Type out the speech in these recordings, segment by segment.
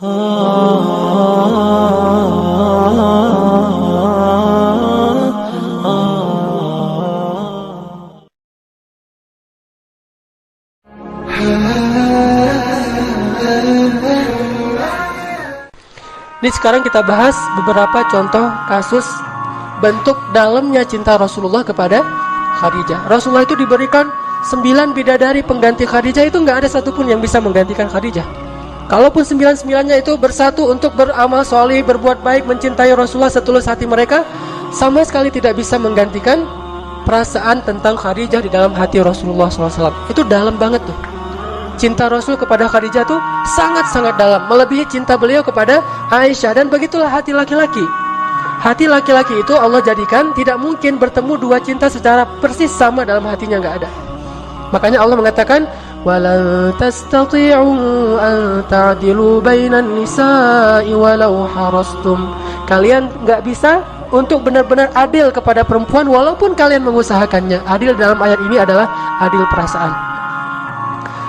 Ini sekarang kita bahas beberapa contoh kasus bentuk dalamnya cinta Rasulullah kepada Khadijah. Rasulullah itu diberikan 9 bidadari pengganti Khadijah, itu nggak ada satupun yang bisa menggantikan Khadijah. Kalaupun 9-9-nya itu bersatu untuk beramal soleh, berbuat baik, mencintai Rasulullah setulus hati mereka, sama sekali tidak bisa menggantikan perasaan tentang Khadijah di dalam hati Rasulullah SAW. Itu dalam banget tuh. Cinta Rasul kepada Khadijah tuh sangat-sangat dalam, melebihi cinta beliau kepada Aisyah. Dan begitulah hati laki-laki. Hati laki-laki itu Allah jadikan tidak mungkin bertemu dua cinta secara persis sama dalam hatinya, nggak ada. Makanya Allah mengatakan, "Walan tastati'u an ta'dilu bainan nisa'i walau harastum." Kalian nggak bisa untuk benar-benar adil kepada perempuan walaupun kalian mengusahakannya. Adil dalam ayat ini adalah adil perasaan.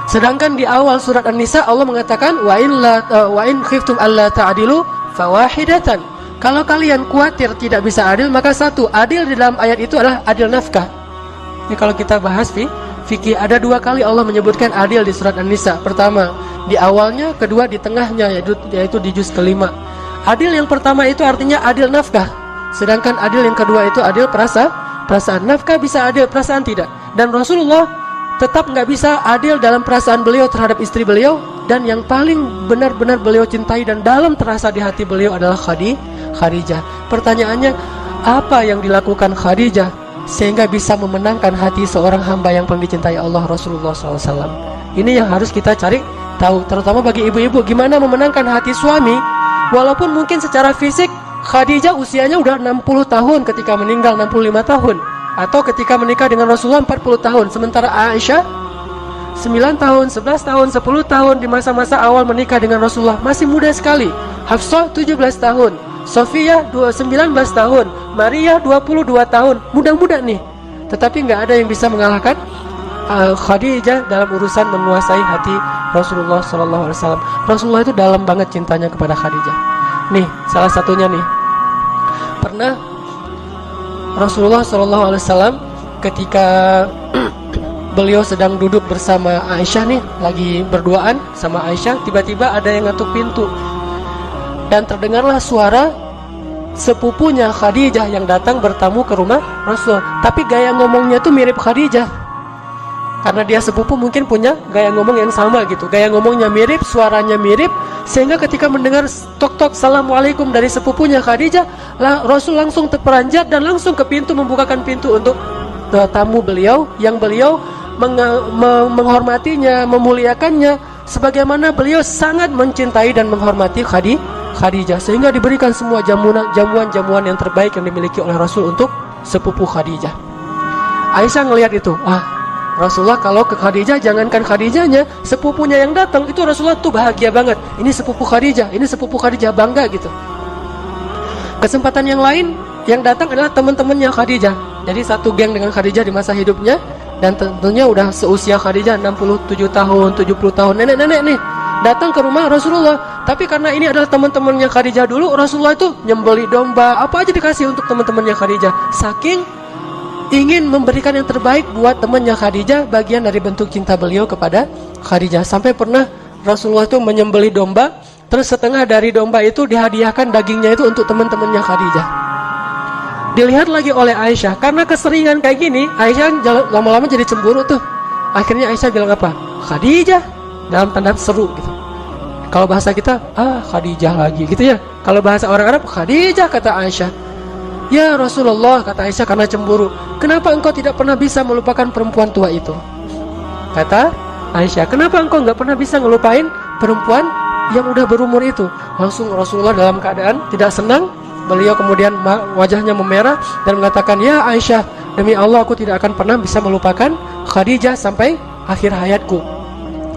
Sedangkan di awal surat An-Nisa Allah mengatakan, wa in khiftum alla ta'dilu fawahidatan. Kalau kalian khawatir tidak bisa adil, maka satu, adil di dalam ayat itu adalah adil nafkah. Ini kalau kita bahas fikih, ada 2 kali Allah menyebutkan adil di surat An-Nisa. Pertama di awalnya, kedua di tengahnya, yaitu di juz kelima. Adil yang pertama itu artinya adil nafkah, sedangkan adil yang kedua itu adil perasaan. Nafkah bisa adil, perasaan tidak. Dan Rasulullah tetap nggak bisa adil dalam perasaan beliau terhadap istri beliau. Dan yang paling benar-benar beliau cintai dan dalam terasa di hati beliau adalah Khadijah. Pertanyaannya, apa yang dilakukan Khadijah sehingga bisa memenangkan hati seorang hamba yang paling dicintai Allah, Rasulullah SAW? Ini yang harus kita cari tahu, terutama bagi ibu-ibu, gimana memenangkan hati suami. Walaupun mungkin secara fisik Khadijah usianya udah 60 tahun ketika meninggal, 65 tahun. Atau ketika menikah dengan Rasulullah 40 tahun. Sementara Aisyah 9 tahun, 11 tahun, 10 tahun di masa-masa awal menikah dengan Rasulullah, masih muda sekali. Hafsah 17 tahun, Sofia 19 tahun, Maria 22 tahun, muda-muda nih. Tetapi nggak ada yang bisa mengalahkan Khadijah dalam urusan menguasai hati Rasulullah SAW. Rasulullah itu dalam banget cintanya kepada Khadijah. Nih, salah satunya nih. Pernah Rasulullah SAW ketika beliau sedang duduk bersama Aisyah nih, lagi berduaan sama Aisyah, tiba-tiba ada yang ngetuk pintu. Dan terdengarlah suara sepupunya Khadijah yang datang bertamu ke rumah Rasul. Tapi gaya ngomongnya tuh mirip Khadijah. Karena dia sepupu mungkin punya gaya ngomong yang sama gitu. Gaya ngomongnya mirip, suaranya mirip, sehingga ketika mendengar tok-tok Assalamualaikum dari sepupunya Khadijah, Rasul langsung terperanjat dan langsung ke pintu, membukakan pintu untuk tamu beliau, yang beliau menghormatinya, memuliakannya, sebagaimana beliau sangat mencintai dan menghormati Khadijah, sehingga diberikan semua jamuan-jamuan yang terbaik yang dimiliki oleh Rasul untuk sepupu Khadijah. Aisyah ngelihat itu, Rasulullah kalau ke Khadijah, jangankan Khadijahnya, sepupunya yang datang itu Rasulullah tuh bahagia banget. Ini sepupu Khadijah, bangga gitu. Kesempatan yang lain yang datang adalah teman-temannya Khadijah. Jadi satu geng dengan Khadijah di masa hidupnya, dan tentunya udah seusia Khadijah, 67 tahun, 70 tahun, nenek-nenek nih datang ke rumah Rasulullah. Tapi karena ini adalah teman-temannya Khadijah dulu, Rasulullah itu nyembeli domba, apa aja dikasih untuk teman-temannya Khadijah. Saking ingin memberikan yang terbaik buat temannya Khadijah, bagian dari bentuk cinta beliau kepada Khadijah. Sampai pernah Rasulullah itu menyembeli domba, terus setengah dari domba itu dihadiahkan dagingnya itu untuk teman-temannya Khadijah. Dilihat lagi oleh Aisyah, karena keseringan kayak gini, Aisyah lama-lama jadi cemburu tuh. Akhirnya Aisyah bilang apa? Khadijah, dalam tanda seru gitu. Kalau bahasa kita, Khadijah lagi gitu ya. Kalau bahasa orang Arab, Khadijah, kata Aisyah. Ya Rasulullah, kata Aisyah karena cemburu, kenapa engkau tidak pernah bisa melupakan perempuan tua itu? Kata Aisyah, kenapa engkau nggak pernah bisa ngelupain perempuan yang udah berumur itu? Langsung Rasulullah dalam keadaan tidak senang. Beliau kemudian wajahnya memerah dan mengatakan, ya Aisyah, demi Allah aku tidak akan pernah bisa melupakan Khadijah sampai akhir hayatku.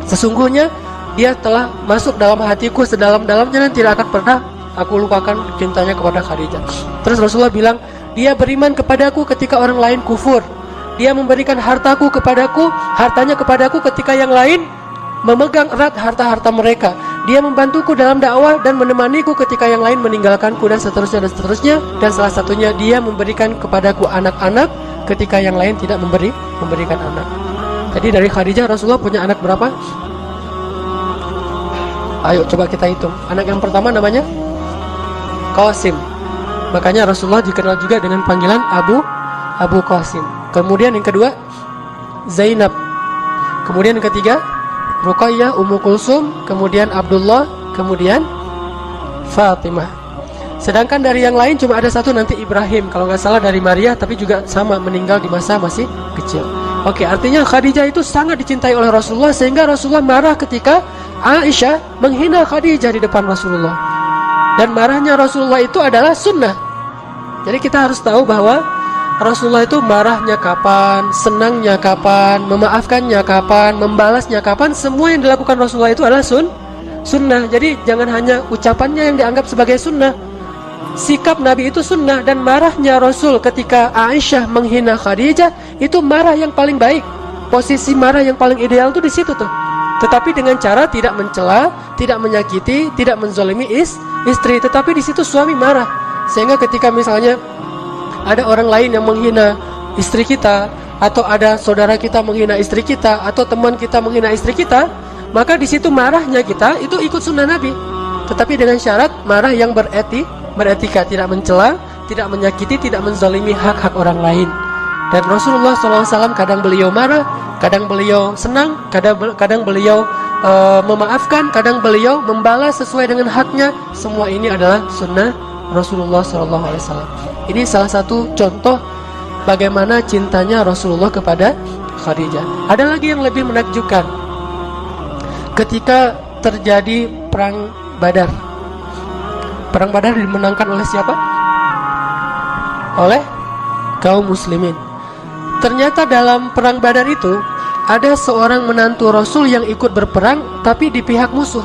Sesungguhnya dia telah masuk dalam hatiku sedalam-dalamnya dan tidak akan pernah aku lupakan cintanya kepada Khadijah. Terus Rasulullah bilang, dia beriman kepadaku ketika orang lain kufur. Dia memberikan hartanya kepadaku ketika yang lain memegang erat harta-harta mereka. Dia membantuku dalam dakwah dan menemaniku ketika yang lain meninggalkanku dan seterusnya dan seterusnya. Dan salah satunya dia memberikan kepadaku anak-anak ketika yang lain tidak memberikan anak. Jadi dari Khadijah Rasulullah punya anak berapa? Ayo coba kita hitung. Anak yang pertama namanya Qasim. Makanya Rasulullah dikenal juga dengan panggilan Abu Qasim. Kemudian yang kedua Zainab. Kemudian yang ketiga Ruqayyah, Ummu Kulsum, kemudian Abdullah, kemudian Fatimah. Sedangkan dari yang lain cuma ada satu nanti Ibrahim, kalau nggak salah dari Maria, tapi juga sama meninggal di masa masih kecil. Oke, artinya Khadijah itu sangat dicintai oleh Rasulullah sehingga Rasulullah marah ketika Aisyah menghina Khadijah di depan Rasulullah. Dan marahnya Rasulullah itu adalah sunnah. Jadi kita harus tahu bahwa Rasulullah itu marahnya kapan, senangnya kapan, memaafkannya kapan, membalasnya kapan, semua yang dilakukan Rasulullah itu adalah sunnah. Jadi jangan hanya ucapannya yang dianggap sebagai sunnah, sikap Nabi itu sunnah. Dan marahnya Rasul ketika Aisyah menghina Khadijah itu marah yang paling baik. Posisi marah yang paling ideal itu di situ tuh. Tetapi dengan cara tidak mencela, tidak menyakiti, tidak menzalimi istri. Tetapi di situ suami marah. Sehingga ketika misalnya ada orang lain yang menghina istri kita, atau ada saudara kita menghina istri kita, atau teman kita menghina istri kita, maka di situ marahnya kita itu ikut sunnah Nabi. Tetapi dengan syarat marah yang beretika, tidak mencela, tidak menyakiti, tidak menzalimi hak-hak orang lain. Dan Rasulullah SAW kadang beliau marah, kadang beliau senang, kadang beliau memaafkan, kadang beliau membalas sesuai dengan haknya. Semua ini adalah sunnah Rasulullah SAW. Ini salah satu contoh bagaimana cintanya Rasulullah kepada Khadijah. Ada lagi yang lebih menakjubkan. Ketika terjadi perang Badar. Perang Badar dimenangkan oleh siapa? Oleh kaum muslimin. Ternyata dalam perang Badar itu ada seorang menantu Rasul yang ikut berperang tapi di pihak musuh.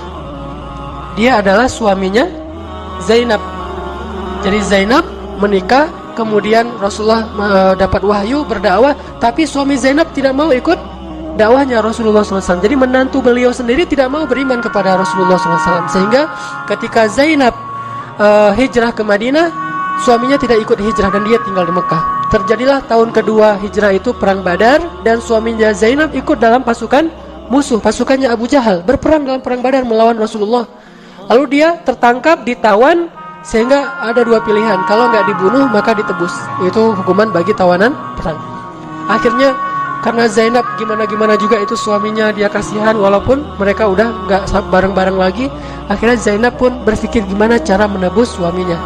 Dia adalah suaminya Zainab. Jadi Zainab menikah, kemudian Rasulullah dapat wahyu berdakwah, tapi suami Zainab tidak mau ikut dakwahnya Rasulullah SAW. Jadi menantu beliau sendiri tidak mau beriman kepada Rasulullah SAW. Sehingga ketika Zainab hijrah ke Madinah, suaminya tidak ikut hijrah dan dia tinggal di Mekah. Terjadilah tahun kedua hijrah itu perang Badar, dan suaminya Zainab ikut dalam pasukan musuh, pasukannya Abu Jahal, berperang dalam perang Badar melawan Rasulullah. Lalu dia tertangkap, ditawan. Sehingga ada dua pilihan, kalau nggak dibunuh maka ditebus. Itu hukuman bagi tawanan perang. Akhirnya karena Zainab gimana juga itu suaminya, dia kasihan walaupun mereka udah nggak bareng-bareng lagi. Akhirnya Zainab pun berpikir gimana cara menebus suaminya.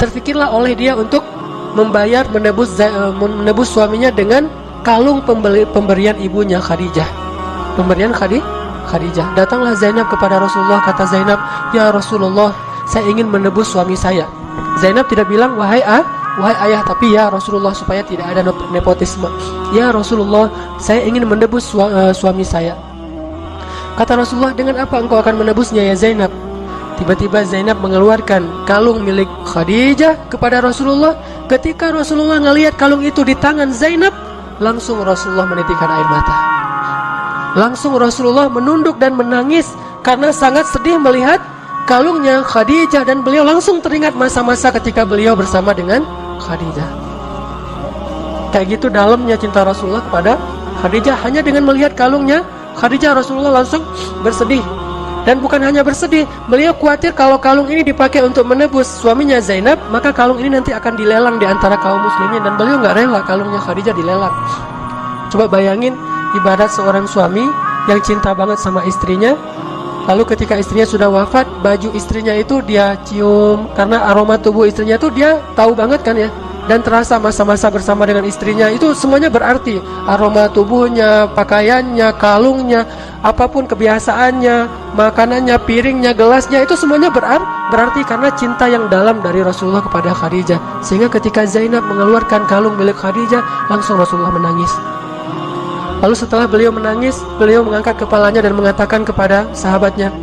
Terfikirlah oleh dia untuk menebus suaminya dengan kalung pemberian ibunya Khadijah. Pemberian Khadijah. Datanglah Zainab kepada Rasulullah, kata Zainab, "Ya Rasulullah, saya ingin menebus suami saya." Zainab tidak bilang wahai ayah, tapi ya Rasulullah, supaya tidak ada nepotisme. "Ya Rasulullah, saya ingin menebus suami saya." Kata Rasulullah, "Dengan apa engkau akan menebusnya ya Zainab?" Tiba-tiba Zainab mengeluarkan kalung milik Khadijah kepada Rasulullah. Ketika Rasulullah ngelihat kalung itu di tangan Zainab, langsung Rasulullah menitikkan air mata. Langsung Rasulullah menunduk dan menangis karena sangat sedih melihat kalungnya Khadijah, dan beliau langsung teringat masa-masa ketika beliau bersama dengan Khadijah. Kayak gitu dalamnya cinta Rasulullah kepada Khadijah. Hanya dengan melihat kalungnya Khadijah, Rasulullah langsung bersedih. Dan bukan hanya bersedih, beliau khawatir kalau kalung ini dipakai untuk menebus suaminya Zainab, maka kalung ini nanti akan dilelang di antara kaum muslimin, dan beliau nggak rela kalungnya Khadijah dilelang. Coba bayangin, ibarat seorang suami yang cinta banget sama istrinya, lalu ketika istrinya sudah wafat, baju istrinya itu dia cium, karena aroma tubuh istrinya itu dia tahu banget kan ya, dan terasa masa-masa bersama dengan istrinya itu semuanya berarti. Aroma tubuhnya, pakaiannya, kalungnya, apapun kebiasaannya, makanannya, piringnya, gelasnya, itu semuanya berarti karena cinta yang dalam dari Rasulullah kepada Khadijah. Sehingga ketika Zainab mengeluarkan kalung milik Khadijah, langsung Rasulullah menangis. Lalu setelah beliau menangis, beliau mengangkat kepalanya dan mengatakan kepada sahabatnya,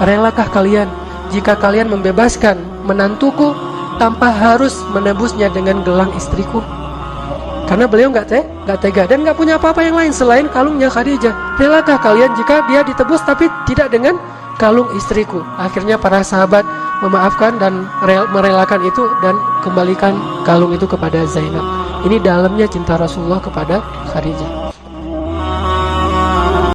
"Relakah kalian jika kalian membebaskan menantuku tanpa harus menebusnya dengan gelang istriku?" Karena beliau nggak tega dan nggak punya apa-apa yang lain selain kalungnya Khadijah. "Relakah kalian jika dia ditebus tapi tidak dengan kalung istriku. Akhirnya para sahabat memaafkan dan merelakan itu dan kembalikan kalung itu kepada Zainab. Ini dalamnya cinta Rasulullah kepada Khadijah.